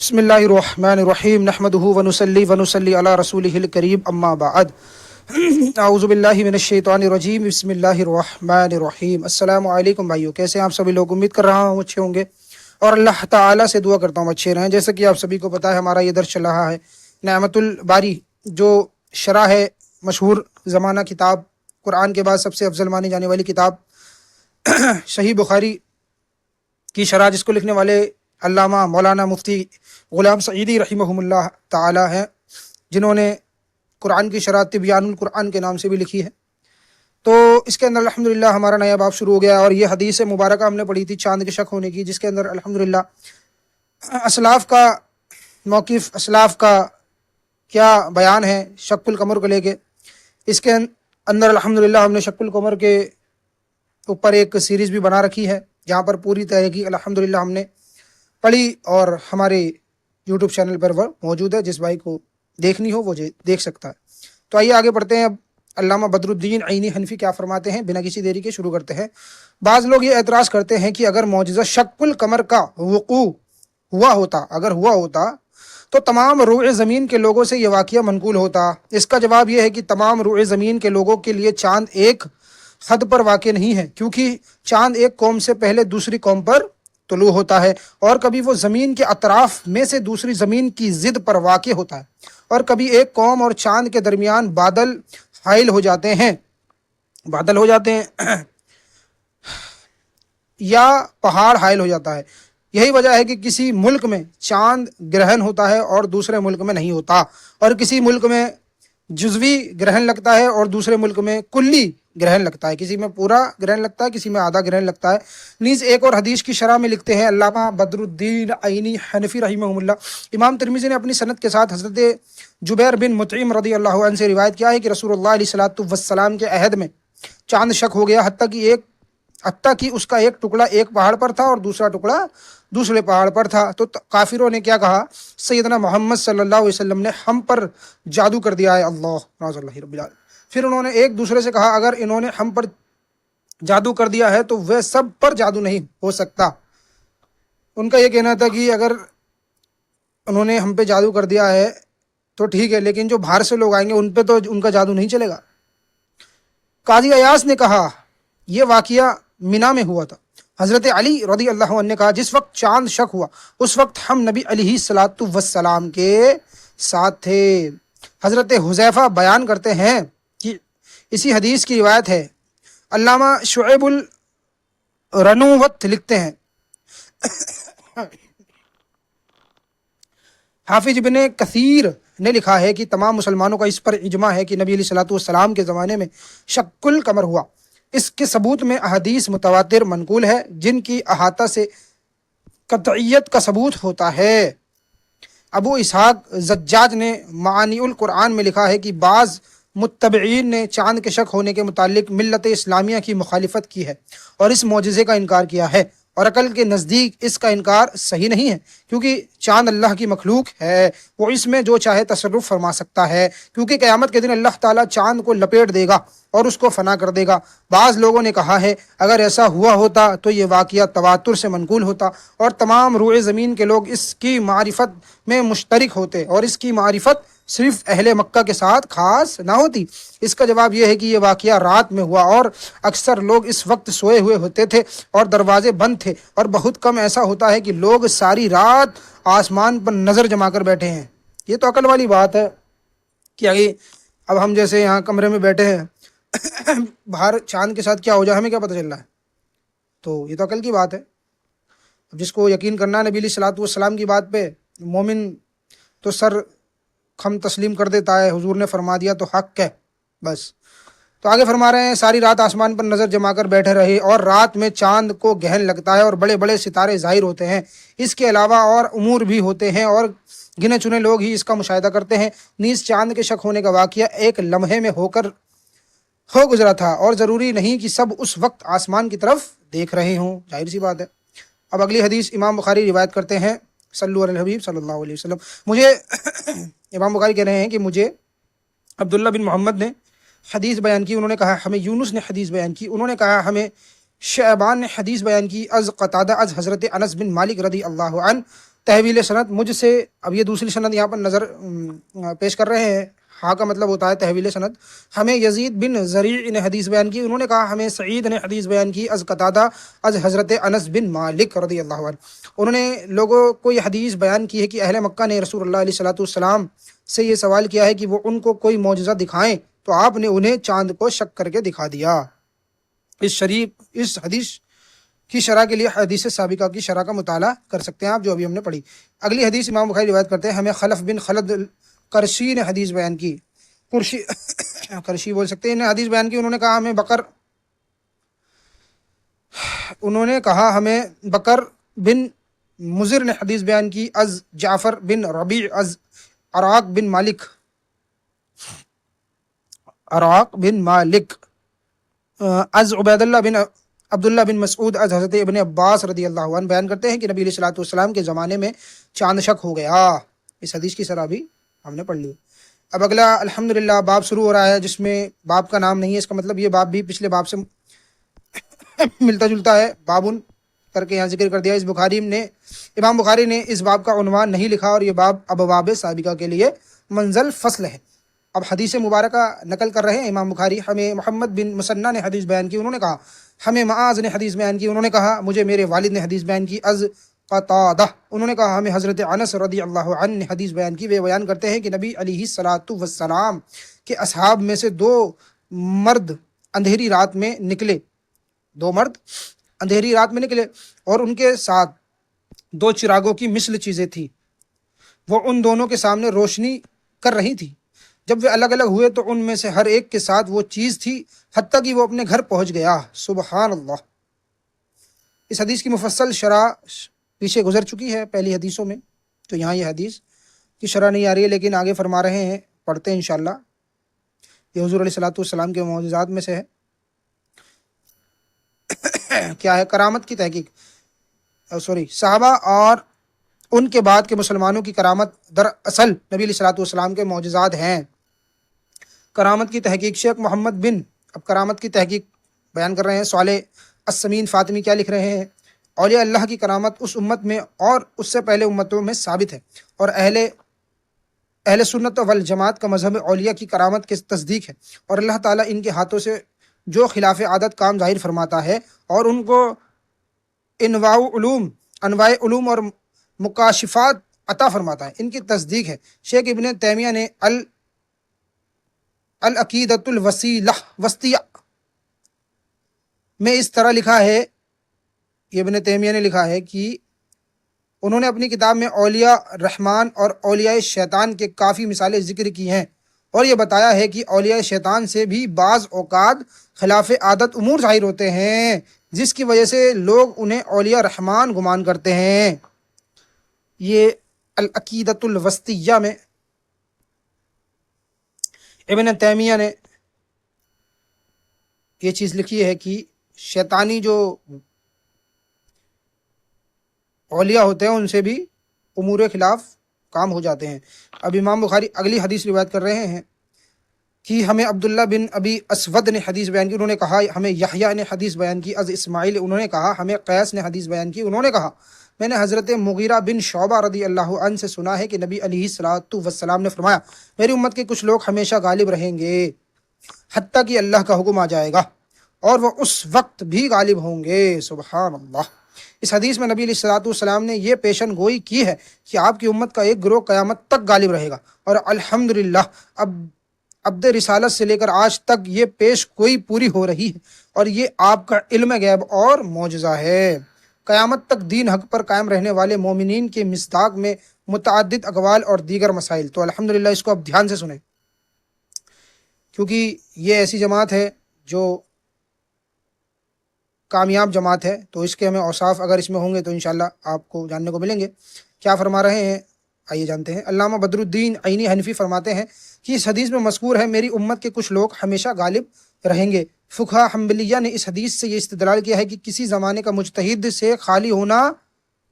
بسم اللہ الرحمن الرحیم نحمدہ ونصلی علی رسولہ الکریم اما بعد اعوذ باللہ من الشیطان الرجیم بسم اللہ الرحمن الرحیم۔ السلام علیکم بھائیو، کیسے ہیں آپ سبھی لوگ؟ امید کر رہا ہوں اچھے ہوں گے اور اللہ تعالیٰ سے دعا کرتا ہوں اچھے رہیں۔ جیسا کہ آپ سبھی کو پتہ ہے ہمارا یہ درس چل رہا ہے نعمت الباری، جو شرح ہے مشہور زمانہ کتاب، قرآن کے بعد سب سے افضل مانی جانے والی کتاب صحیح بخاری کی شرح، جس کو لکھنے والے علامہ مولانا مفتی غلام سعیدی رحمہم اللہ تعالی ہیں، جنہوں نے قرآن کی شرح تبیان القرآن کے نام سے بھی لکھی ہے۔ تو اس کے اندر الحمدللہ ہمارا نیا باب شروع ہو گیا، اور یہ حدیث مبارکہ ہم نے پڑھی تھی چاند کے شک ہونے کی، جس کے اندر الحمدللہ اسلاف کا موقف، اسلاف کا کیا بیان ہے شق القمر کو لے کے۔ اس کے اندر الحمدللہ ہم نے شق القمر کے اوپر ایک سیریز بھی بنا رکھی ہے، جہاں پر پوری تحقیق الحمدللہ ہم نے پڑھی، اور ہمارے یوٹیوب چینل پر وہ موجود ہے، جس بھائی کو دیکھنی ہو وہ دیکھ سکتا ہے۔ تو آئیے آگے بڑھتے ہیں۔ اب علامہ بدر الدین عینی حنفی کیا فرماتے ہیں، بنا کسی دیری کے شروع کرتے ہیں۔ بعض لوگ یہ اعتراض کرتے ہیں کہ اگر معجزہ شق القمر کا وقوع ہوا ہوتا تو تمام روع زمین کے لوگوں سے یہ واقعہ منقول ہوتا۔ اس کا جواب یہ ہے کہ تمام روع زمین کے لوگوں کے لیے چاند ایک حد پر واقع نہیں ہے، کیونکہ چاند ایک قوم سے پہلے دوسری قوم پر طلوع ہوتا ہے، اور کبھی وہ زمین کے اطراف میں سے دوسری زمین کی ضد پر واقع ہوتا ہے، اور کبھی ایک قوم اور چاند کے درمیان بادل حائل ہو جاتے ہیں یا پہاڑ حائل ہو جاتا ہے۔ یہی وجہ ہے کہ کسی ملک میں چاند گرہن ہوتا ہے اور دوسرے ملک میں نہیں ہوتا، اور کسی ملک میں جزوی گرہن لگتا ہے اور دوسرے ملک میں کلی گرہن لگتا ہے، کسی میں پورا گرہن لگتا ہے، کسی میں آدھا گرہن لگتا ہے۔ نیز ایک اور حدیث کی شرح میں لکھتے ہیں علامہ بدر الدین عینی حنفی رحمہ اللہ، امام ترمذی نے اپنی سند کے ساتھ حضرت جبیر بن مطعم رضی اللہ عنہ سے روایت کیا ہے کہ رسول اللہ علیہ السلام کے عہد میں چاند شک ہو گیا، حتیٰ کہ اس کا ایک ٹکڑا ایک پہاڑ پر تھا اور دوسرا ٹکڑا دوسرے پہاڑ پر تھا۔ تو کافروں نے کیا کہا، سیدنا محمد صلی اللہ علیہ وسلم نے ہم پر جادو کر دیا ہے، اللہ نعوذ اللہ رب العالمین۔ پھر انہوں نے ایک دوسرے سے کہا، اگر انہوں نے ہم پر جادو کر دیا ہے تو وہ سب پر جادو نہیں ہو سکتا۔ ان کا یہ کہنا تھا کہ اگر انہوں نے ہم پہ جادو کر دیا ہے تو ٹھیک ہے، لیکن جو باہر سے لوگ آئیں گے ان پہ تو ان کا جادو نہیں چلے گا۔ قاضی ایاس نے کہا، یہ واقعہ مینا میں ہوا تھا۔ حضرت علی رضی اللہ عنہ نے کہا، جس وقت چاند شک ہوا اس وقت ہم نبی علیہ السلام کے ساتھ تھے۔ حضرت حذیفہ بیان کرتے ہیں کہ اسی حدیث کی روایت ہے۔ علامہ شعیب الرنوت لکھتے ہیں، حافظ ابن کثیر نے لکھا ہے کہ تمام مسلمانوں کا اس پر اجماع ہے کہ نبی علیہ السلام کے زمانے میں شق القمر ہوا۔ اس کے ثبوت میں احادیث متواتر منقول ہے، جن کی احاطہ سے قطعیت کا ثبوت ہوتا ہے۔ ابو اسحاق زجاج نے معانی القرآن میں لکھا ہے کہ بعض متبعین نے چاند کے شک ہونے کے متعلق ملت اسلامیہ کی مخالفت کی ہے اور اس معجزے کا انکار کیا ہے، اور عقل کے نزدیک اس کا انکار صحیح نہیں ہے، کیونکہ چاند اللہ کی مخلوق ہے، وہ اس میں جو چاہے تصرف فرما سکتا ہے، کیونکہ قیامت کے دن اللہ تعالیٰ چاند کو لپیٹ دے گا اور اس کو فنا کر دے گا۔ بعض لوگوں نے کہا ہے اگر ایسا ہوا ہوتا تو یہ واقعہ تواتر سے منقول ہوتا اور تمام روع زمین کے لوگ اس کی معرفت میں مشترک ہوتے، اور اس کی معرفت صرف اہل مکہ کے ساتھ خاص نہ ہوتی۔ اس کا جواب یہ ہے کہ یہ واقعہ رات میں ہوا، اور اکثر لوگ اس وقت سوئے ہوئے ہوتے تھے اور دروازے بند تھے، اور بہت کم ایسا ہوتا ہے کہ لوگ ساری رات آسمان پر نظر جما کر بیٹھے ہیں۔ یہ تو عقل والی بات ہے کہ اب ہم جیسے یہاں کمرے میں بیٹھے ہیں، باہر چاند کے ساتھ کیا ہو جائے ہمیں کیا پتہ چل رہا ہے؟ تو یہ تو عقل کی بات ہے۔ اب جس کو یقین کرنا ہے نبی علیہ السلام کی بات پہ، مومن تو سر ہم تسلیم کر دیتا ہے، حضور نے فرما دیا تو حق ہے بس۔ تو آگے فرما رہے ہیں، ساری رات آسمان پر نظر جما کر بیٹھے رہے، اور رات میں چاند کو گہن لگتا ہے اور بڑے بڑے ستارے ظاہر ہوتے ہیں۔ اس کے علاوہ اور امور بھی ہوتے ہیں، اور گنے چنے لوگ ہی اس کا مشاہدہ کرتے ہیں۔ نیز چاند کے شک ہونے کا واقعہ ایک لمحے میں ہو گزرا تھا، اور ضروری نہیں کہ سب اس وقت آسمان کی طرف دیکھ رہے ہوں، ظاہر سی بات ہے۔ اب اگلی حدیث امام بخاری روایت کرتے ہیں، صلو علی الحبیب صلی اللہ علیہ وسلم۔ امام بخاری کہہ رہے ہیں کہ مجھے عبداللہ بن محمد نے حدیث بیان کی، انہوں نے کہا ہمیں یونس نے حدیث بیان کی، انہوں نے کہا ہمیں شعبان نے حدیث بیان کی، از قتادہ از حضرت انس بن مالک رضی اللہ عنہ تحویل سند مجھ سے، اب یہ دوسری سند یہاں پر نظر پیش کر رہے ہیں، ہاں کا مطلب ہوتا ہے تحویل سند۔ ہمیں یزید بن زریع نے حدیث بیان کی، انہوں نے کہا ہمیں سعید نے حدیث بیان کی از قتادہ از حضرت انس بن مالک رضی اللہ عنہ، انہوں نے لوگوں کو یہ حدیث بیان کی ہے کہ اہل مکہ نے رسول اللہ علیہ الصلوۃ والسلام سے یہ سوال کیا ہے کہ وہ ان کو کوئی معجزہ دکھائیں، تو آپ نے انہیں چاند کو شک کر کے دکھا دیا۔ اس حدیث کی شرح کے لیے حدیث سابقہ کی شرح کا مطالعہ کر سکتے ہیں آپ، جو ابھی ہم نے پڑھی۔ اگلی حدیث امام بخاری روایت کرتے ہیں، ہمیں خلف بن خلد قرشی نے حدیث بیان کی، قرشی بول سکتے ہیں، انہیں حدیث بیان کی، انہوں نے کہا ہمیں بکر بن مضر نے حدیث بیان کی از جعفر بن ربیع از عراق بن مالک از عبداللہ بن مسعود از حضرت ابن عباس رضی اللہ عنہ، بیان کرتے ہیں کہ نبی علیہ الصلوۃ والسلام کے زمانے میں چاند شک ہو گیا۔ اس حدیث کی شرح بھی ہم نے پڑھ لی۔ اب اگلا الحمدللہ باب شروع ہو رہا ہے، جس میں باب کا نام نہیں ہے، اس کا مطلب یہ باب بھی پچھلے باب سے ملتا جلتا ہے، بابن کر کے یہاں ذکر کر دیا۔ امام بخاری نے اس باب کا عنوان نہیں لکھا، اور یہ باب ابواب سابقہ کے لیے منزل فصل ہے۔ اب حدیث مبارکہ نقل کر رہے ہیں امام بخاری، ہمیں محمد بن مسنہ نے حدیث بیان کی، انہوں نے کہا ہمیں معاذ نے حدیث بیان کی، انہوں نے کہا مجھے میرے والد نے حدیث بیان کی از قتادہ، انہوں نے کہا ہمیں حضرت انس رضی اللہ عنہ نے حدیث بیان کی، وہ بیان کرتے ہیں کہ نبی علیہ الصلوۃ والسلام کے اصحاب میں سے دو مرد اندھیری رات میں نکلے، اور ان کے ساتھ دو چراغوں کی مثل چیزیں تھیں، وہ ان دونوں کے سامنے روشنی کر رہی تھی، جب وہ الگ الگ ہوئے تو ان میں سے ہر ایک کے ساتھ وہ چیز تھی، حتیٰ کہ وہ اپنے گھر پہنچ گیا۔ سبحان اللہ۔ اس حدیث کی مفصل شرح پیچھے گزر چکی ہے پہلی حدیثوں میں، تو یہاں یہ حدیث کی شرح نہیں آ رہی ہے، لیکن آگے فرما رہے ہیں، پڑھتے ہیں انشاءاللہ۔ یہ حضور علیہ الصلوۃ والسلام کے معجزات میں سے ہے۔ کیا ہے؟ کرامت کی تحقیق، صحابہ اور ان کے بعد کے مسلمانوں کی کرامت دراصل نبی علیہ الصلوۃ والسلام کے معجزات ہیں۔ کرامت کی تحقیق شیخ محمد بن اب کرامت کی تحقیق بیان کر رہے ہیں، صالح السمین فاطمی کیا لکھ رہے ہیں؟ اولیاء اللہ کی کرامت اس امت میں اور اس سے پہلے امتوں میں ثابت ہے، اور اہل سنت والجماعت کا مذہب اولیاء کی کرامت کی تصدیق ہے، اور اللہ تعالیٰ ان کے ہاتھوں سے جو خلاف عادت کام ظاہر فرماتا ہے اور ان کو انواع علوم اور مکاشفات عطا فرماتا ہے، ان کی تصدیق ہے۔ شیخ ابن تیمیہ نے العقیدۃ الوسطیہ میں اس طرح لکھا ہے، یہ ابن تیمیہ نے لکھا ہے کہ انہوں نے اپنی کتاب میں اولیاء رحمان اور اولیاء شیطان کے کافی مثالیں ذکر کی ہیں، اور یہ بتایا ہے کہ اولیاء شیطان سے بھی بعض اوقات خلاف عادت امور ظاہر ہوتے ہیں، جس کی وجہ سے لوگ انہیں اولیاء رحمان گمان کرتے ہیں۔ یہ العقیدۃ الوسطیہ میں ابن تیمیہ نے یہ چیز لکھی ہے کہ شیطانی جو اولیاء ہوتے ہیں ان سے بھی امور خلاف کام ہو جاتے ہیں۔ اب امام بخاری اگلی حدیث روایت کر رہے ہیں کہ ہمیں عبداللہ بن ابی اسود نے حدیث بیان کی، انہوں نے کہا ہمیں یحییٰ نے حدیث بیان کی از اسماعیل، انہوں نے کہا ہمیں قیس نے حدیث بیان کی، انہوں نے کہا میں نے حضرت مغیرہ بن شعبہ رضی اللہ عنہ سے سنا ہے کہ نبی علیہ الصلوۃ والسلام نے فرمایا میری امت کے کچھ لوگ ہمیشہ غالب رہیں گے حتیٰ کہ اللہ کا حکم آ جائے گا، اور وہ اس وقت بھی غالب ہوں گے۔ سبحان اللہ۔ اس حدیث میں نبی علیہ الصلوۃ والسلام نے یہ پیشن گوئی کی ہے کہ آپ کی امت کا ایک گروہ قیامت تک غالب رہے گا، اور الحمدللہ عبد رسالت سے لے کر آج تک یہ پیش گوئی پوری ہو رہی ہے، اور یہ آپ کا علم غیب اور معجزہ ہے۔ قیامت تک دین حق پر قائم رہنے والے مومنین کے مصداق میں متعدد اقوال اور دیگر مسائل، تو الحمدللہ اس کو اب دھیان سے سنیں، کیونکہ یہ ایسی جماعت ہے جو کامیاب جماعت ہے، تو اس کے ہمیں اوصاف اگر اس میں ہوں گے تو انشاءاللہ آپ کو جاننے کو ملیں گے۔ کیا فرما رہے ہیں آئیے جانتے ہیں۔ علامہ بدر الدین عینی حنفی فرماتے ہیں کہ اس حدیث میں مذکور ہے میری امت کے کچھ لوگ ہمیشہ غالب رہیں گے۔ فقہاء حنبلیہ نے اس حدیث سے یہ استدلال کیا ہے کہ کسی زمانے کا مجتہد سے خالی ہونا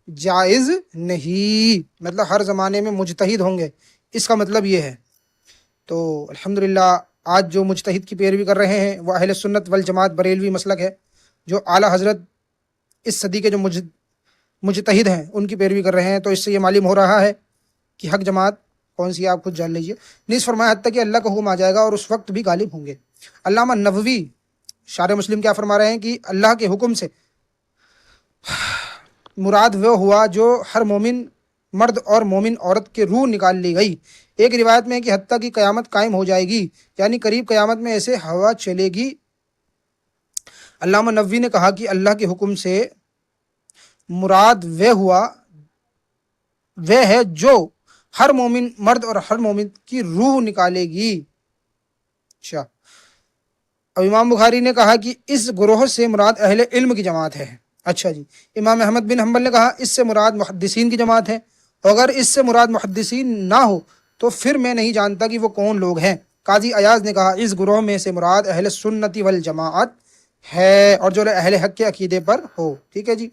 جائز نہیں، مطلب ہر زمانے میں مجتہد ہوں گے، اس کا مطلب یہ ہے۔ تو الحمدللہ آج جو مجتہد کی پیروی کر رہے ہیں وہ اہل سنت والجماعت بریلوی مسلک ہے، جو اعلیٰ حضرت اس صدی کے مجتہد ہیں ان کی پیروی کر رہے ہیں، تو اس سے یہ معلوم ہو رہا ہے کہ حق جماعت کون سی ہے، آپ خود جان لیجئے۔ نیز فرمایا حتیٰ کہ اللہ کا حکم آ جائے گا اور اس وقت بھی غالب ہوں گے۔ علامہ نووی شارح مسلم کیا فرما رہے ہیں کہ اللہ کے حکم سے مراد وہ ہوا جو ہر مومن مرد اور مومن عورت کے روح نکال لی گئی۔ ایک روایت میں ہے کہ حتیٰ کہ قیامت قائم ہو جائے گی، یعنی قریب قیامت میں ایسے ہوا چلے گی۔ علامہ نووی نے کہا کہ اللہ کے حکم سے مراد وہ ہے جو ہر مومن مرد اور ہر مومن کی روح نکالے گی۔ اچھا، اب امام بخاری نے کہا کہ اس گروہ سے مراد اہل علم کی جماعت ہے۔ اچھا جی، امام احمد بن حنبل نے کہا اس سے مراد محدثین کی جماعت ہے، اگر اس سے مراد محدثین نہ ہو تو پھر میں نہیں جانتا کہ وہ کون لوگ ہیں۔ قاضی ایاز نے کہا اس گروہ میں سے مراد اہل سنتی والجماعت ہے، اور جو اہل حق کے عقیدے پر ہو۔ ٹھیک ہے جی۔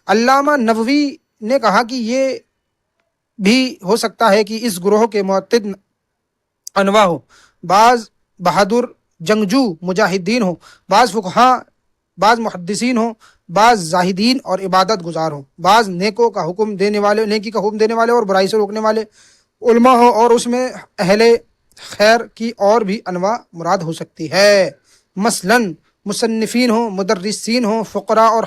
علامہ نووی نے کہا کہ یہ بھی ہو سکتا ہے کہ اس گروہ کے معتد انواع ہو، بعض بہادر جنگجو مجاہدین ہوں، بعض فقہاء، بعض محدثین ہوں، بعض زاہدین اور عبادت گزار ہوں، بعض نیکی کا حکم دینے والے اور برائی سے روکنے والے علماء ہوں، اور اس میں اہل خیر کی اور بھی انواع مراد ہو سکتی ہے، مثلاً مصنفین ہوں، مدرسین ہوں، فقراء اور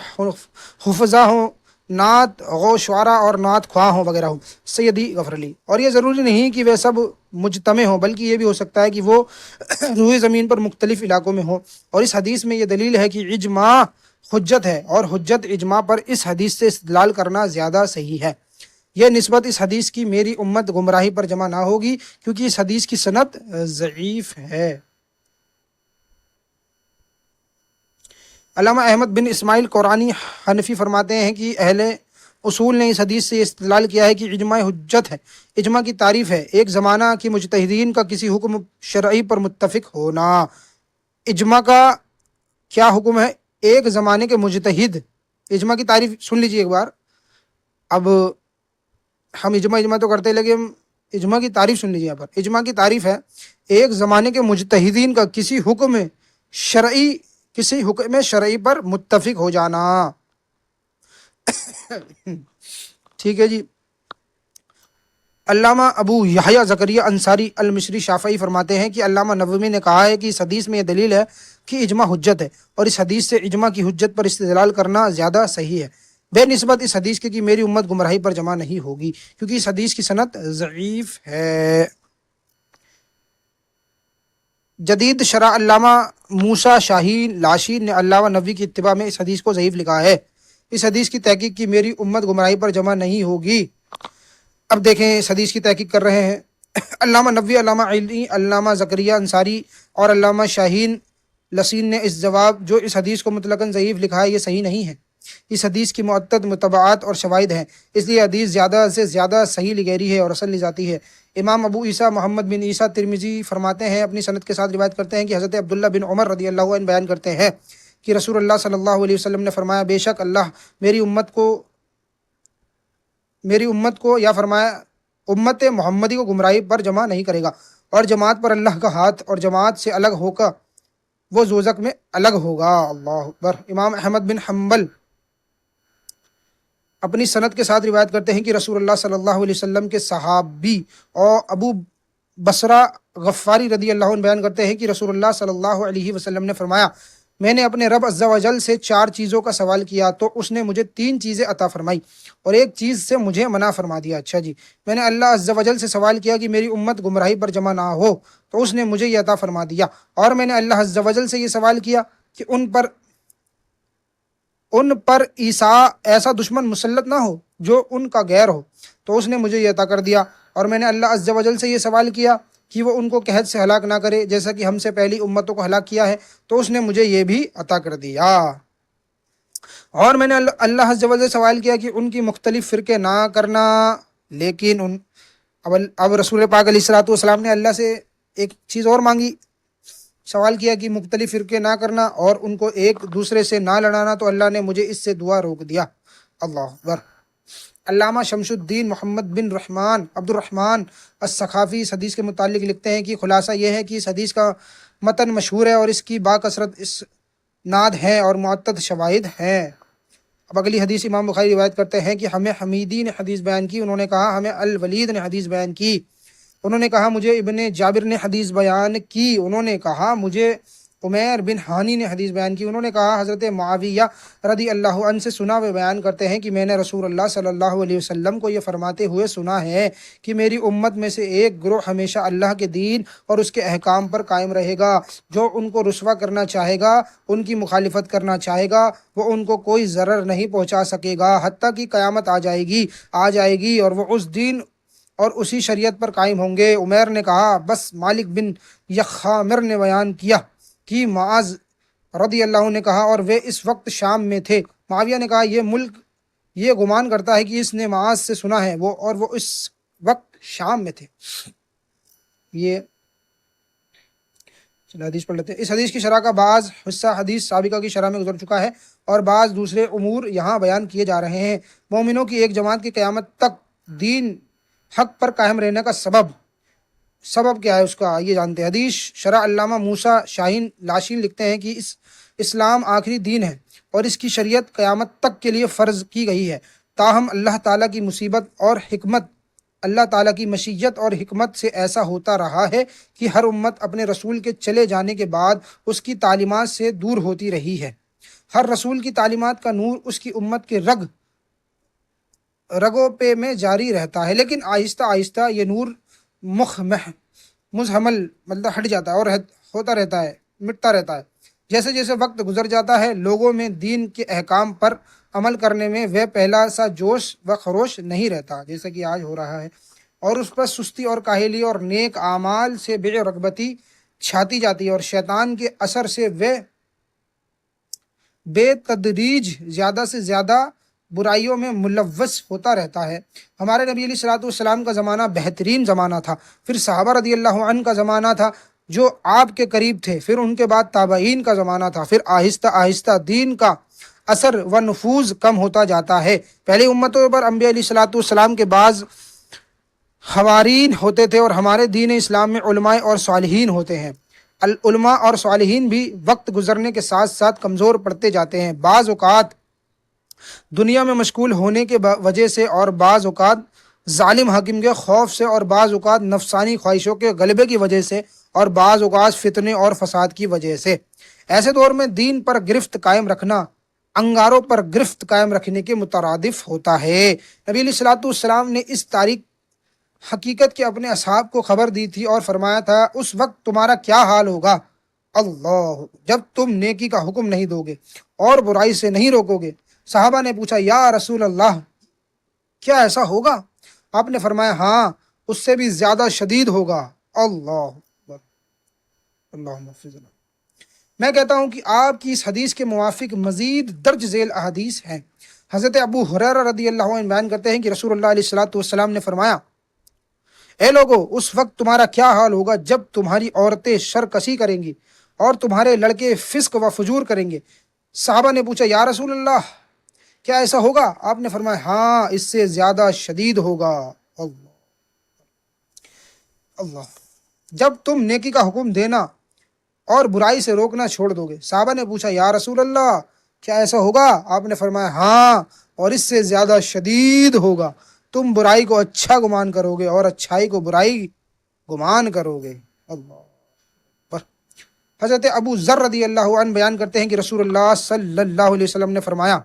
حفظاء ہوں، نعت غو شعراء اور نعت خواہ ہوں وغیرہ ہوں، سیدی غفر علی۔ اور یہ ضروری نہیں کہ وہ سب مجتمع ہوں، بلکہ یہ بھی ہو سکتا ہے کہ وہ روئے زمین پر مختلف علاقوں میں ہوں۔ اور اس حدیث میں یہ دلیل ہے کہ اجماع حجت ہے، اور حجت اجماع پر اس حدیث سے استدلال کرنا زیادہ صحیح ہے۔ یہ نسبت اس حدیث کی میری امت گمراہی پر جمع نہ ہوگی، کیونکہ اس حدیث کی سند ضعیف ہے۔ علامہ احمد بن اسماعیل قرآنی حنفی فرماتے ہیں کہ اہل اصول نے اس حدیث سے استدلال کیا ہے کہ اجماع حجت ہے۔ اجماع کی تعریف ہے ایک زمانہ کی مجتہدین کا کسی حکم شرعی پر متفق ہونا۔ اجماع کا کیا حکم ہے؟ ایک زمانے کے مجتہد، اجماع کی تعریف سن لیجیے ایک بار۔ اب ہم اجماع تو کرتے لگے، ہم اجماع کی تعریف سن لیجیے۔ یہاں پر اجماع کی تعریف ہے ایک زمانے کے مجتہدین کا کسی حکم شرعی پر متفق ہو جانا۔ ٹھیک ہے جی۔ علامہ ابو یحییٰ زکریا انصاری المصری شافعی فرماتے ہیں کہ علامہ نووی نے کہا ہے کہ اس حدیث میں یہ دلیل ہے کہ اجماع حجت ہے، اور اس حدیث سے اجماع کی حجت پر استدلال کرنا زیادہ صحیح ہے، بے نسبت اس حدیث کے کہ میری امت گمراہی پر جمع نہیں ہوگی، کیونکہ اس حدیث کی سند ضعیف ہے۔ جدید شرح علامہ موسیٰ شاہین لاشین نے علامہ نووی کی اتباع میں اس حدیث کو ضعیف لکھا ہے۔ اس حدیث کی تحقیق کی میری امت گمراہی پر جمع نہیں ہوگی۔ اب دیکھیں اس حدیث کی تحقیق کر رہے ہیں علامہ نووی، علامہ علی، علامہ زکریا انصاری اور علامہ شاہین لسین نے اس جواب جو اس حدیث کو مطلقاً ضعیف لکھا ہے یہ صحیح نہیں ہے۔ اس حدیث کی معتد متبعات اور شواہد ہیں، اس لیے حدیث زیادہ سے زیادہ صحیح لگیری ہے اور اصل ذاتی ہے۔ امام ابو عیسیٰ محمد بن عیسیٰ ترمذی فرماتے ہیں، اپنی سند کے ساتھ روایت کرتے ہیں کہ حضرت عبداللہ بن عمر رضی اللہ عنہ بیان کرتے ہیں کہ رسول اللہ صلی اللہ علیہ وسلم نے فرمایا بے شک اللہ میری امت کو یا فرمایا امت محمدی کو گمراہی پر جمع نہیں کرے گا، اور جماعت پر اللہ کا ہاتھ، اور جماعت سے الگ ہو کر وہ دوزخ میں الگ ہوگا۔ اللہ اکبر۔ امام احمد بن حنبل اپنی سند کے ساتھ روایت کرتے ہیں کہ رسول اللہ صلی اللہ علیہ وسلم کے صحابی اور ابو بصرہ غفاری رضی اللہ عنہ بیان کرتے ہیں کہ رسول اللہ صلی اللہ علیہ وسلم نے فرمایا میں نے اپنے رب عز و جل سے 4 چیزوں کا سوال کیا تو اس نے مجھے 3 چیزیں عطا فرمائی اور ایک چیز سے مجھے منع فرما دیا۔ اچھا جی، میں نے اللہ عز و جل سے سوال کیا کہ میری امت گمراہی پر جمع نہ ہو تو اس نے مجھے یہ عطا فرما دیا، اور میں نے اللہ عز و جل سے یہ سوال کیا کہ ان پر ایسا دشمن مسلط نہ ہو جو ان کا غیر ہو، تو اس نے مجھے یہ عطا کر دیا، اور میں نے اللہ عز و جل سے یہ سوال کیا کہ وہ ان کو قحط سے ہلاک نہ کرے جیسا کہ ہم سے پہلی امتوں کو ہلاک کیا ہے، تو اس نے مجھے یہ بھی عطا کر دیا، اور میں نے اللہ عز و جل سے سوال کیا کہ ان کی مختلف فرقے نہ کرنا، لیکن اب رسول پاک علیہ الصلوۃ والسلام نے اللہ سے ایک چیز اور مانگی، سوال کیا کہ مختلف فرقے نہ کرنا اور ان کو ایک دوسرے سے نہ لڑانا، تو اللہ نے مجھے اس سے دعا روک دیا۔ اللہ اکبر۔ علامہ شمس الدین محمد بن عبد الرحمن السخاوی اس حدیث کے متعلق لکھتے ہیں کہ خلاصہ یہ ہے کہ اس حدیث کا متن مشہور ہے اور اس کی باکثرت اسناد ہیں اور معتد شواہد ہیں۔ اب اگلی حدیث امام بخاری روایت کرتے ہیں کہ ہمیں حمیدی نے حدیث بیان کی، انہوں نے کہا ہمیں الولید نے حدیث بیان کی، انہوں نے کہا مجھے ابن جابر نے حدیث بیان کی، انہوں نے کہا مجھے عمیر بن ہانی نے حدیث بیان کی، انہوں نے کہا حضرت معاویہ رضی اللہ عنہ سے سنا، وہ بیان کرتے ہیں کہ میں نے رسول اللہ صلی اللہ علیہ وسلم کو یہ فرماتے ہوئے سنا ہے کہ میری امت میں سے ایک گروہ ہمیشہ اللہ کے دین اور اس کے احکام پر قائم رہے گا، جو ان کو رسوا کرنا چاہے گا، ان کی مخالفت کرنا چاہے گا، وہ ان کو کوئی ضرر نہیں پہنچا سکے گا حتیٰ کہ قیامت آ جائے گی اور وہ اس دین اور اسی شریعت پر قائم ہوں گے۔ عمیر نے کہا بس مالک بن یخامر نے بیان کیا کہ معاذ رضی اللہ عنہ نے کہا اور وہ اس وقت شام میں تھے۔ معاویہ نے کہا یہ ملک یہ گمان کرتا ہے کہ اس نے معاذ سے سنا ہے، وہ اس وقت شام میں تھے۔ یہ حدیث پڑھ لیتے ہیں۔ اس حدیث کی شرح کا بعض حصہ حدیث سابقہ کی شرح میں گزر چکا ہے اور بعض دوسرے امور یہاں بیان کیے جا رہے ہیں۔ مومنوں کی ایک جماعت کی قیامت تک دین حق پر قائم رہنے کا سبب کیا ہے اس کا یہ جانتے ہیں۔ حدیث شرح علامہ موسیٰ شاہین لاشین لکھتے ہیں کہ اسلام آخری دین ہے اور اس کی شریعت قیامت تک کے لیے فرض کی گئی ہے، تاہم اللہ تعالیٰ کی مشیت اور حکمت سے ایسا ہوتا رہا ہے کہ ہر امت اپنے رسول کے چلے جانے کے بعد اس کی تعلیمات سے دور ہوتی رہی ہے۔ ہر رسول کی تعلیمات کا نور اس کی امت کے رگوں پہ میں جاری رہتا ہے، لیکن آہستہ آہستہ یہ نور مزحمل مطلب ہٹ جاتا ہے اور ہوتا رہتا ہے، مٹتا رہتا ہے۔ جیسے جیسے وقت گزر جاتا ہے لوگوں میں دین کے احکام پر عمل کرنے میں وہ پہلا سا جوش و خروش نہیں رہتا جیسے کہ آج ہو رہا ہے، اور اس پر سستی اور کاہلی اور نیک اعمال سے بے رغبتی چھاتی جاتی ہے اور شیطان کے اثر سے وہ بے تدریج زیادہ سے زیادہ برائیوں میں ملوث ہوتا رہتا ہے۔ ہمارے نبی علیہ الصلوۃ والسلام کا زمانہ بہترین زمانہ تھا، پھر صحابہ رضی اللہ عنہ کا زمانہ تھا جو آپ کے قریب تھے، پھر ان کے بعد تابعین کا زمانہ تھا، پھر آہستہ آہستہ دین کا اثر و نفوذ کم ہوتا جاتا ہے۔ پہلی امتوں پر انبیاء علیہ الصلوۃ والسلام کے بعض حوارین ہوتے تھے اور ہمارے دین اسلام میں علماء اور صالحین ہوتے ہیں۔ علماء اور صالحین بھی وقت گزرنے کے ساتھ ساتھ کمزور پڑتے جاتے ہیں، بعض اوقات دنیا میں مشغول ہونے کے وجہ سے اور بعض اوقات ظالم حاکم کے خوف سے اور بعض اوقات نفسانی خواہشوں کے غلبے کی وجہ سے اور بعض اوقات فتنے اور فساد کی وجہ سے۔ ایسے دور میں دین پر گرفت قائم رکھنا انگاروں پر گرفت قائم رکھنے کے مترادف ہوتا ہے۔ نبی علیہ الصلوۃ والسلام نے اس تاریک حقیقت کے اپنے اصحاب کو خبر دی تھی اور فرمایا تھا اس وقت تمہارا کیا حال ہوگا اللہ جب تم نیکی کا حکم نہیں دو گے اور برائی سے نہیں روکو گے۔ صحابہ نے پوچھا یا رسول اللہ کیا ایسا ہوگا؟ آپ نے فرمایا ہاں اس سے بھی زیادہ شدید ہوگا۔ اللہ اکبر، اللہم حفظنا۔ میں کہتا ہوں کہ آپ کی اس حدیث کے موافق مزید درج ذیل احادیث ہیں۔ حضرت ابو ہریرہ رضی اللہ عنہ بیان کرتے ہیں کہ رسول اللہ علیہ الصلوۃ والسلام نے فرمایا اے لوگو اس وقت تمہارا کیا حال ہوگا جب تمہاری عورتیں شرکشی کریں گی اور تمہارے لڑکے فسق و فجور کریں گے۔ صحابہ نے پوچھا یا رسول اللہ کیا ایسا ہوگا؟ آپ نے فرمایا ہاں اس سے زیادہ شدید ہوگا۔ اللہ جب تم نیکی کا حکم دینا اور برائی سے روکنا چھوڑ دو گے۔ صحابہ نے پوچھا یا رسول اللہ کیا ایسا ہوگا؟ آپ نے فرمایا ہاں اور اس سے زیادہ شدید ہوگا، تم برائی کو اچھا گمان کرو گے اور اچھائی کو برائی گمان کرو گے۔ اللہ پر حضرت ابو ذر رضی اللہ عنہ بیان کرتے ہیں کہ رسول اللہ صلی اللہ علیہ وسلم نے فرمایا،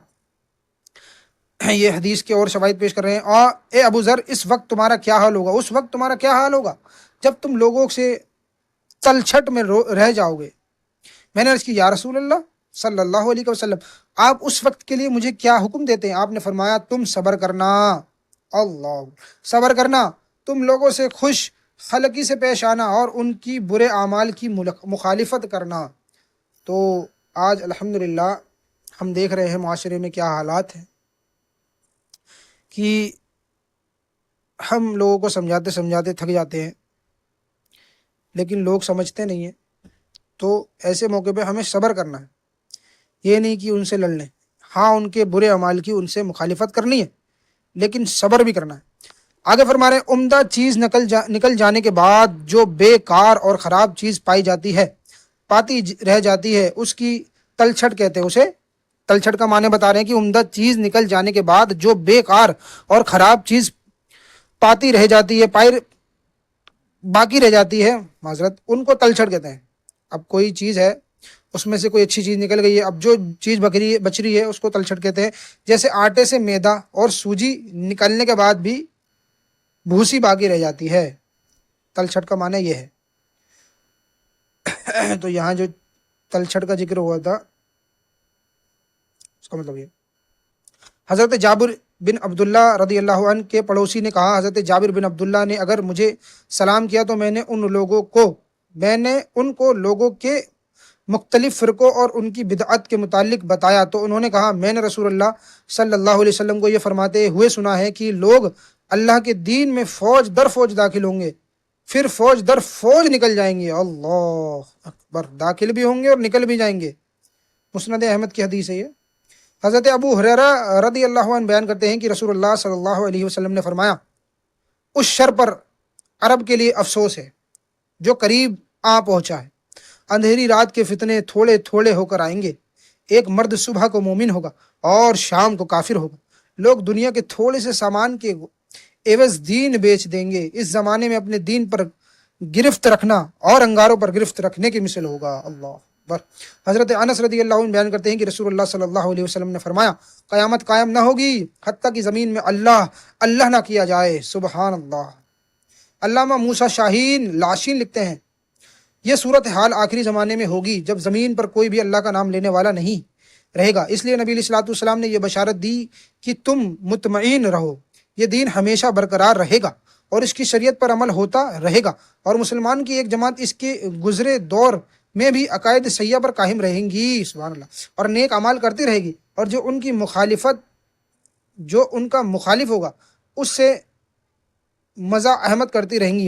یہ حدیث کے اور شواہد پیش کر رہے ہیں، اور اے ابو ذر اس وقت تمہارا کیا حال ہوگا، اس وقت تمہارا کیا حال ہوگا جب تم لوگوں سے تلچھٹ میں رہ جاؤ گے۔ میں نے عرض کی یا رسول اللہ صلی اللہ علیہ وسلم آپ اس وقت کے لیے مجھے کیا حکم دیتے ہیں؟ آپ نے فرمایا تم صبر کرنا، اللہ صبر کرنا، تم لوگوں سے خوش خلقی سے پیش آنا اور ان کی برے اعمال کی مخالفت کرنا۔ تو آج الحمدللہ ہم دیکھ رہے ہیں معاشرے میں کیا حالات ہیں کہ ہم لوگوں کو سمجھاتے سمجھاتے تھک جاتے ہیں لیکن لوگ سمجھتے نہیں ہیں۔ تو ایسے موقع پہ ہمیں صبر کرنا ہے، یہ نہیں کہ ان سے لڑ لیں، ہاں ان کے برے اعمال کی ان سے مخالفت کرنی ہے لیکن صبر بھی کرنا ہے۔ آگے فرما رہے ہیں عمدہ چیز نکل جانے کے بعد جو بیکار اور خراب چیز پائی رہ جاتی ہے اس کی تلچھٹ کہتے ہیں، اسے تلچھٹ کا معنی بتا رہے ہیں کہ عمدہ چیز نکل جانے کے بعد جو بیکار اور خراب چیز پاتی رہ جاتی ہے باقی رہ جاتی ہے، معذرت، ان کو تلچھٹ کہتے ہیں۔ اب کوئی چیز ہے، اس میں سے کوئی اچھی چیز نکل گئی ہے، اب جو چیز بچ رہی ہے اس کو تلچھٹ کہتے ہیں۔ جیسے آٹے سے میدا اور سوجی نکلنے کے بعد بھی بھوسی باقی رہ جاتی ہے، تلچھٹ کا معنی یہ ہے۔ تو یہاں جو تلچھٹ کا ذکر ہوا تھا اس کا مطلب یہ، حضرت جابر بن عبداللہ رضی اللہ عنہ کے پڑوسی نے کہا، حضرت جابر بن عبداللہ نے اگر مجھے سلام کیا تو میں نے ان کو لوگوں کے مختلف فرقوں اور ان کی بدعت کے متعلق بتایا، تو انہوں نے کہا میں نے رسول اللہ صلی اللہ علیہ وسلم کو یہ فرماتے ہوئے سنا ہے کہ لوگ اللہ کے دین میں فوج در فوج داخل ہوں گے، پھر فوج در فوج نکل جائیں گے، اللہ اکبر، داخل بھی ہوں گے اور نکل بھی جائیں گے۔ مسند احمد کی حدیث ہے یہ۔ حضرت ابو ہریرہ رضی اللہ عنہ بیان کرتے ہیں کہ رسول اللہ صلی اللہ علیہ وسلم نے فرمایا، اس شر پر عرب کے لیے افسوس ہے جو قریب آ پہنچا ہے، اندھیری رات کے فتنے تھوڑے تھوڑے ہو کر آئیں گے، ایک مرد صبح کو مومن ہوگا اور شام کو کافر ہوگا، لوگ دنیا کے تھوڑے سے سامان کے عوض دین بیچ دیں گے، اس زمانے میں اپنے دین پر گرفت رکھنا اور انگاروں پر گرفت رکھنے کی مثل ہوگا، اللہ اکبر۔ حضرت انس رضی اللہ عنہ بیان کرتے ہیں کہ رسول اللہ صلی اللہ علیہ وسلم نے فرمایا، قیامت قائم نہ ہوگی حتیٰ کہ زمین میں اللہ اللہ نہ کیا جائے، سبحان اللہ۔ علامہ موسیٰ شاہین لاشین لکھتے ہیں، یہ صورتحال آخری زمانے میں ہوگی جب زمین پر کوئی بھی اللہ کا نام لینے والا نہیں رہے گا، اس لیے نبی علیہ الصلوۃ والسلام نے یہ بشارت دی کہ تم مطمئن رہو، یہ دین ہمیشہ برقرار رہے گا اور اس کی شریعت پر عمل ہوتا رہے گا، اور مسلمان کی ایک جماعت اس کے گزرے دور میں بھی عقائد صحیحہ پر قائم رہیں گی، سبحان اللہ، اور نیک اعمال کرتی رہے گی، اور جو ان کا مخالف ہوگا اس سے مزاحمت کرتی رہیں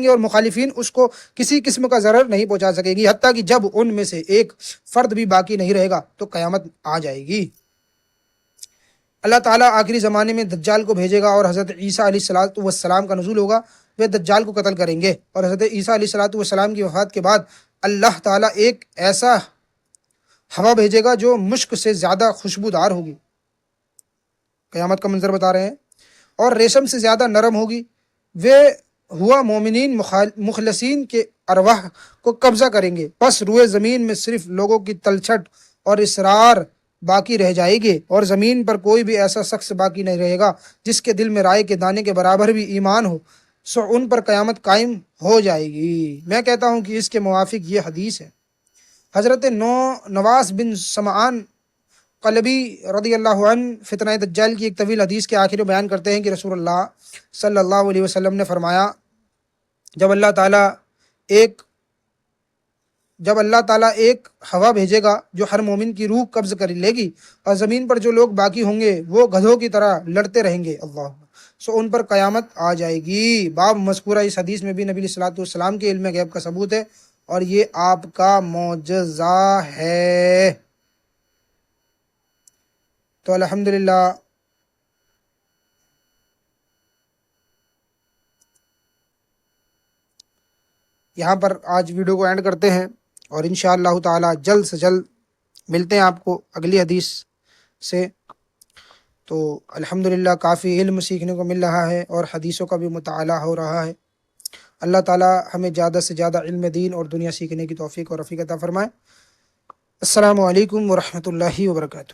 گی اور مخالفین اس کو کسی قسم کا ضرر نہیں پہنچا سکے گی، حتیٰ کہ جب ان میں سے ایک فرد بھی باقی نہیں رہے گا تو قیامت آ جائے گی۔ اللہ تعالیٰ آخری زمانے میں دجال کو بھیجے گا اور حضرت عیسیٰ علیہ السلام کا نزول ہوگا، وہ دجال کو قتل کریں گے، اور حضرت عیسیٰ علیہ السلام کی وفات کے بعد اللہ تعالیٰ ایک ایسا ہوا بھیجے گا جو مشک سے زیادہ خوشبودار ہوگی، قیامت کا منظر بتا رہے ہیں، اور ریشم سے زیادہ نرم ہوگی، وہ ہوا مومنین مخلصین کے ارواح کو قبضہ کریں گے، بس روئے زمین میں صرف لوگوں کی تلچھٹ اور اصرار باقی رہ جائے گی، اور زمین پر کوئی بھی ایسا شخص باقی نہیں رہے گا جس کے دل میں رائے کے دانے کے برابر بھی ایمان ہو، سو ان پر قیامت قائم ہو جائے گی۔ میں کہتا ہوں کہ اس کے موافق یہ حدیث ہے۔ حضرت نواس بن سمعان قلبی رضی اللہ عنہ فتنہ دجال کی ایک طویل حدیث کے آخر میں بیان کرتے ہیں کہ رسول اللہ صلی اللہ علیہ وسلم نے فرمایا، جب اللہ تعالیٰ ایک ہوا بھیجے گا جو ہر مومن کی روح قبض کر لے گی، اور زمین پر جو لوگ باقی ہوں گے وہ گدھوں کی طرح لڑتے رہیں گے، اللہ، سو ان پر قیامت آ جائے گی۔ باب مذکورہ اس حدیث میں بھی نبی علیہ الصلوۃ والسلام کے علم غیب کا ثبوت ہے، اور یہ آپ کا معجزہ ہے۔ تو الحمدللہ یہاں پر آج ویڈیو کو اینڈ کرتے ہیں، اور انشاءاللہ تعالی جلد سے جلد ملتے ہیں آپ کو اگلی حدیث سے۔ تو الحمدللہ کافی علم سیکھنے کو مل رہا ہے اور حدیثوں کا بھی مطالعہ ہو رہا ہے۔ اللہ تعالی ہمیں زیادہ سے زیادہ علم دین اور دنیا سیکھنے کی توفیق اور رفیق عطا فرمائے۔ السلام علیکم ورحمۃ اللہ وبرکاتہ۔